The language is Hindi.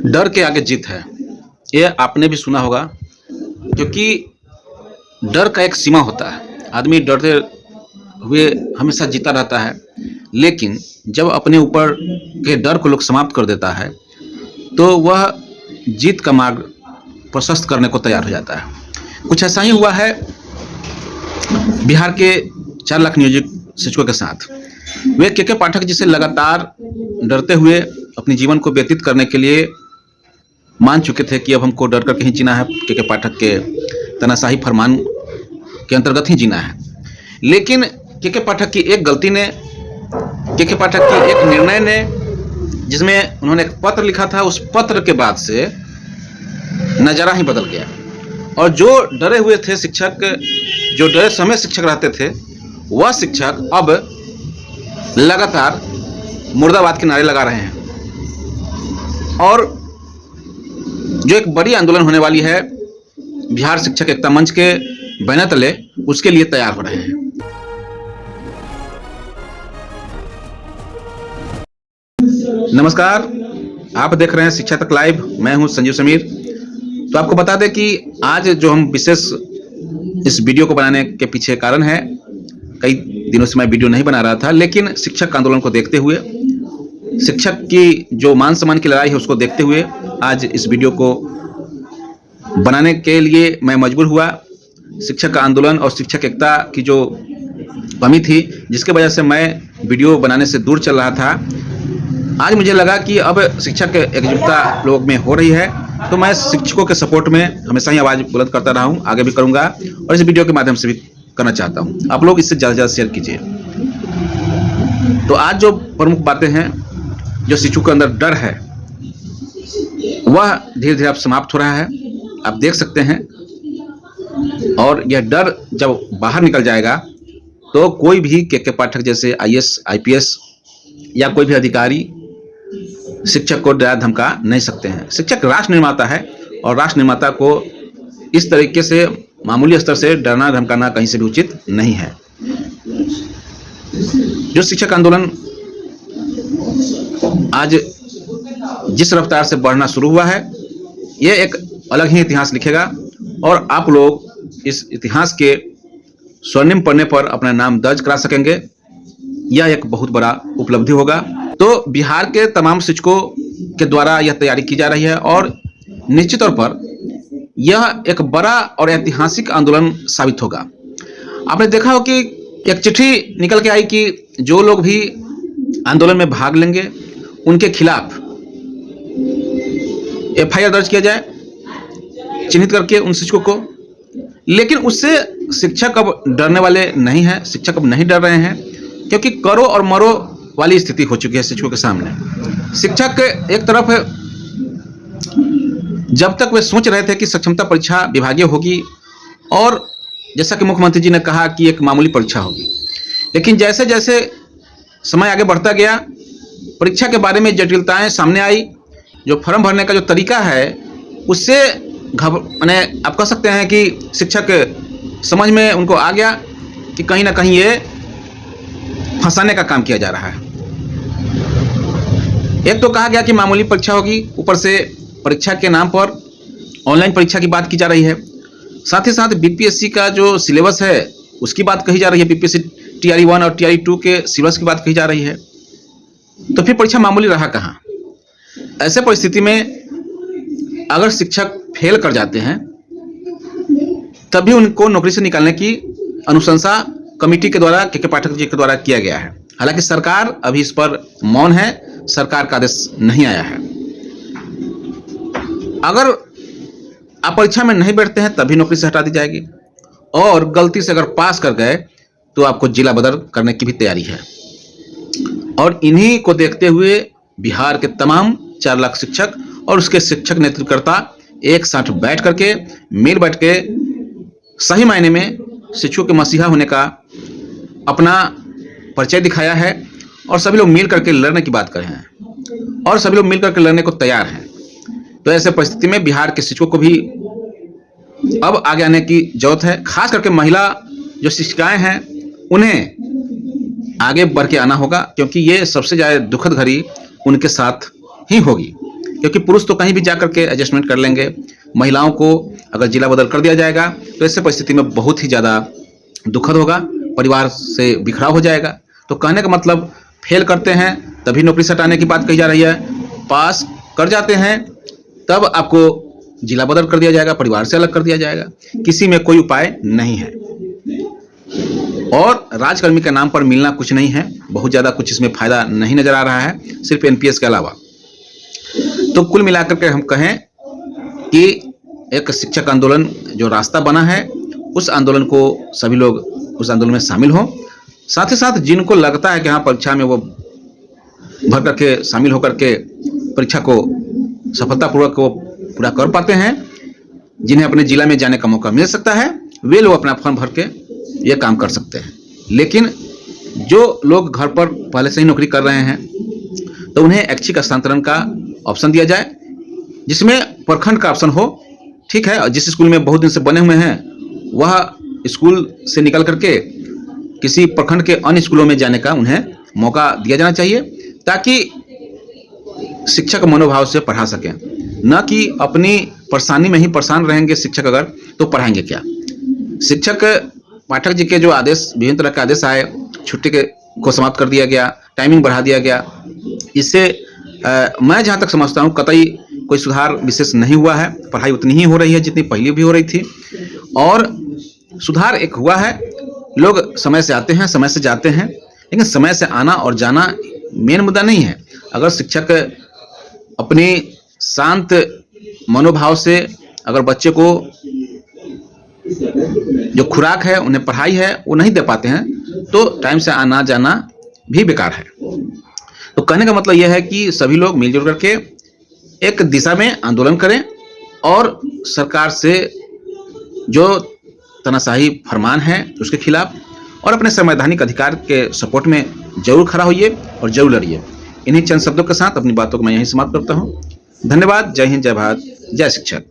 डर के आगे जीत है। ये आपने भी सुना होगा, क्योंकि डर का एक सीमा होता है। आदमी डरते हुए हमेशा जीता रहता है, लेकिन जब अपने ऊपर के डर को लोग समाप्त कर देता है, तो वह जीत का मार्ग प्रशस्त करने को तैयार हो जाता है। कुछ ऐसा ही हुआ है बिहार के 4 लाख नियोजित शिक्षकों के साथ। वे के पाठक जी से लगातार डरते हुए अपने जीवन को व्यतीत करने के लिए मान चुके थे कि अब हमको डर कर कहीं जीना है, के पाठक के तानाशाही फरमान के अंतर्गत ही जीना है। लेकिन के पाठक की एक गलती ने, के पाठक की एक निर्णय ने, जिसमें उन्होंने एक पत्र लिखा था, उस पत्र के बाद से नज़ारा ही बदल गया। और जो डरे हुए थे शिक्षक, जो डरे समय शिक्षक रहते थे, वह शिक्षक अब लगातार मुर्दाबाद के नारे लगा रहे हैं। और जो एक बड़ी आंदोलन होने वाली है बिहार शिक्षक एकता मंच के बैनर तले, उसके लिए तैयार हो रहे हैं। नमस्कार, आप देख रहे हैं शिक्षा तक लाइव। मैं हूं संजीव समीर। तो आपको बता दें कि आज जो हम विशेष इस वीडियो को बनाने के पीछे कारण है, कई दिनों से मैं वीडियो नहीं बना रहा था, लेकिन शिक्षक आंदोलन को देखते हुए, शिक्षक की जो मान सम्मान की लड़ाई है उसको देखते हुए आज इस वीडियो को बनाने के लिए मैं मजबूर हुआ। शिक्षक का आंदोलन और शिक्षक एकता की जो कमी थी, जिसके वजह से मैं वीडियो बनाने से दूर चल रहा था, आज मुझे लगा कि अब शिक्षक एकजुटता लोग में हो रही है, तो मैं शिक्षकों के सपोर्ट में हमेशा ही आवाज़ बुलंद करता रहा हूँ, आगे भी करूँगा और इस वीडियो के माध्यम से भी करना चाहता हूँ। आप लोग इससे ज़्यादा से ज़्यादा शेयर कीजिए। तो आज जो प्रमुख बातें हैं, जो शिक्षकों के अंदर डर है, वह धीरे धीरे अब समाप्त हो रहा है, आप देख सकते हैं। और यह डर जब बाहर निकल जाएगा तो कोई भी के पाठक जैसे IAS IPS या कोई भी अधिकारी शिक्षक को डरा धमका नहीं सकते हैं। शिक्षक राष्ट्र निर्माता है और राष्ट्र निर्माता को इस तरीके से मामूली स्तर से डरना धमकाना कहीं से भी उचित नहीं है। जो शिक्षक आंदोलन आज जिस रफ्तार से बढ़ना शुरू हुआ है, यह एक अलग ही इतिहास लिखेगा और आप लोग इस इतिहास के स्वर्णिम पन्ने पर अपना नाम दर्ज करा सकेंगे। यह एक बहुत बड़ा उपलब्धि होगा। तो बिहार के तमाम शिक्षकों के द्वारा यह तैयारी की जा रही है और निश्चित तौर पर यह एक बड़ा और ऐतिहासिक आंदोलन साबित होगा। आपने देखा हो कि एक चिट्ठी निकल के आई कि जो लोग भी आंदोलन में भाग लेंगे उनके खिलाफ FIR दर्ज किया जाए, चिन्हित करके उन शिक्षकों को। लेकिन उससे शिक्षक अब डरने वाले नहीं हैं, शिक्षक अब नहीं डर रहे हैं, क्योंकि करो और मरो वाली स्थिति हो चुकी है शिक्षकों के सामने। शिक्षक एक तरफ जब तक वे सोच रहे थे कि सक्षमता परीक्षा विभागीय होगी और जैसा कि मुख्यमंत्री जी ने कहा कि एक मामूली परीक्षा होगी, लेकिन जैसे जैसे समय आगे बढ़ता गया, परीक्षा के बारे में जटिलताएं सामने आई। जो फॉर्म भरने का जो तरीका है, उससे माने आप कह सकते हैं कि शिक्षक समझ में उनको आ गया कि कहीं ना कहीं ये फंसाने का काम किया जा रहा है। एक तो कहा गया कि मामूली परीक्षा होगी, ऊपर से परीक्षा के नाम पर ऑनलाइन परीक्षा की बात की जा रही है। साथ ही साथ BPSC का जो सिलेबस है उसकी बात कही जा रही है, BPSC TRE 1 और TRE 2 के सिलेबस की बात कही जा रही है। तो फिर परीक्षा मामूली रहा कहाँ? ऐसे परिस्थिति में अगर शिक्षक फेल कर जाते हैं, तभी उनको नौकरी से निकालने की अनुशंसा कमेटी के द्वारा, के पाठक जी के द्वारा किया गया है। हालांकि सरकार अभी इस पर मौन है, सरकार का आदेश नहीं आया है। अगर आप परीक्षा में नहीं बैठते हैं तभी नौकरी से हटा दी जाएगी, और गलती से अगर पास कर गए तो आपको जिला बदल करने की भी तैयारी है। और इन्हीं को देखते हुए बिहार के तमाम 4 लाख शिक्षक और उसके शिक्षक नेतृत्वकर्ता एक साथ बैठ करके, मिल बैठ के सही मायने में शिक्षकों के मसीहा होने का अपना परिचय दिखाया है और सभी लोग मिल करके लड़ने की बात कर रहे हैं और सभी लोग मिल करके लड़ने को तैयार हैं। तो ऐसे परिस्थिति में बिहार के शिक्षकों को भी अब आगे आने की जरूरत है। खास करके महिला जो शिक्षिकाएं हैं, उन्हें आगे बढ़ के आना होगा, क्योंकि ये सबसे ज़्यादा दुखद घड़ी उनके साथ ही होगी। क्योंकि पुरुष तो कहीं भी जाकर के एडजस्टमेंट कर लेंगे, महिलाओं को अगर जिला बदल कर दिया जाएगा तो ऐसे परिस्थिति में बहुत ही ज़्यादा दुखद होगा, परिवार से बिखराव हो जाएगा। तो कहने का मतलब फेल करते हैं तभी नौकरी से हटाने की बात कही जा रही है, पास कर जाते हैं तब आपको जिला बदल कर दिया जाएगा, परिवार से अलग कर दिया जाएगा। किसी में कोई उपाय नहीं है और राजकर्मी के नाम पर मिलना कुछ नहीं है, बहुत ज़्यादा कुछ इसमें फ़ायदा नहीं नज़र आ रहा है, सिर्फ एनपीएस के अलावा। तो कुल मिलाकर के हम कहें कि एक शिक्षक आंदोलन जो रास्ता बना है, उस आंदोलन को सभी लोग उस आंदोलन में शामिल हों। साथ ही साथ जिनको लगता है कि हाँ परीक्षा में वो भर करके शामिल होकर के परीक्षा को सफलतापूर्वक वो पूरा कर पाते हैं, जिन्हें अपने जिला में जाने का मौका मिल सकता है, वे लोग अपना फॉर्म भर के ये काम कर सकते हैं। लेकिन जो लोग घर पर पहले से ही नौकरी कर रहे हैं तो उन्हें ऐच्छिक स्थानांतरण का ऑप्शन दिया जाए, जिसमें प्रखंड का ऑप्शन हो। ठीक है, जिस स्कूल में बहुत दिन से बने हुए हैं वह स्कूल से निकल करके किसी प्रखंड के अन्य स्कूलों में जाने का उन्हें मौका दिया जाना चाहिए, ताकि शिक्षक मनोभाव से पढ़ा सकें, न कि अपनी परेशानी में ही परेशान रहेंगे शिक्षक अगर, तो पढ़ाएंगे क्या। शिक्षक पाठक जी के जो आदेश, विभिन्न तरह के आदेश आए, छुट्टी को समाप्त कर दिया गया, टाइमिंग बढ़ा दिया गया, इससे मैं जहाँ तक समझता हूँ कतई कोई सुधार विशेष नहीं हुआ है। पढ़ाई उतनी ही हो रही है जितनी पहले भी हो रही थी, और सुधार एक हुआ है, लोग समय से आते हैं, समय से जाते हैं, लेकिन समय से आना और जाना मेन मुद्दा नहीं है। अगर शिक्षक अपने शांत मनोभाव से अगर बच्चे को जो खुराक है, उन्हें पढ़ाई है, वो नहीं दे पाते हैं, तो टाइम से आना जाना भी बेकार है। तो कहने का मतलब यह है कि सभी लोग मिलजुल करके एक दिशा में आंदोलन करें और सरकार से जो तानाशाही फरमान है उसके खिलाफ और अपने संवैधानिक अधिकार के सपोर्ट में जरूर खड़ा होइए और जरूर लड़िए। इन्हीं चंद शब्दों के साथ अपनी बातों को मैं यहीं समाप्त करता हूँ। धन्यवाद। जय हिंद, जय भारत, जय शिक्षक।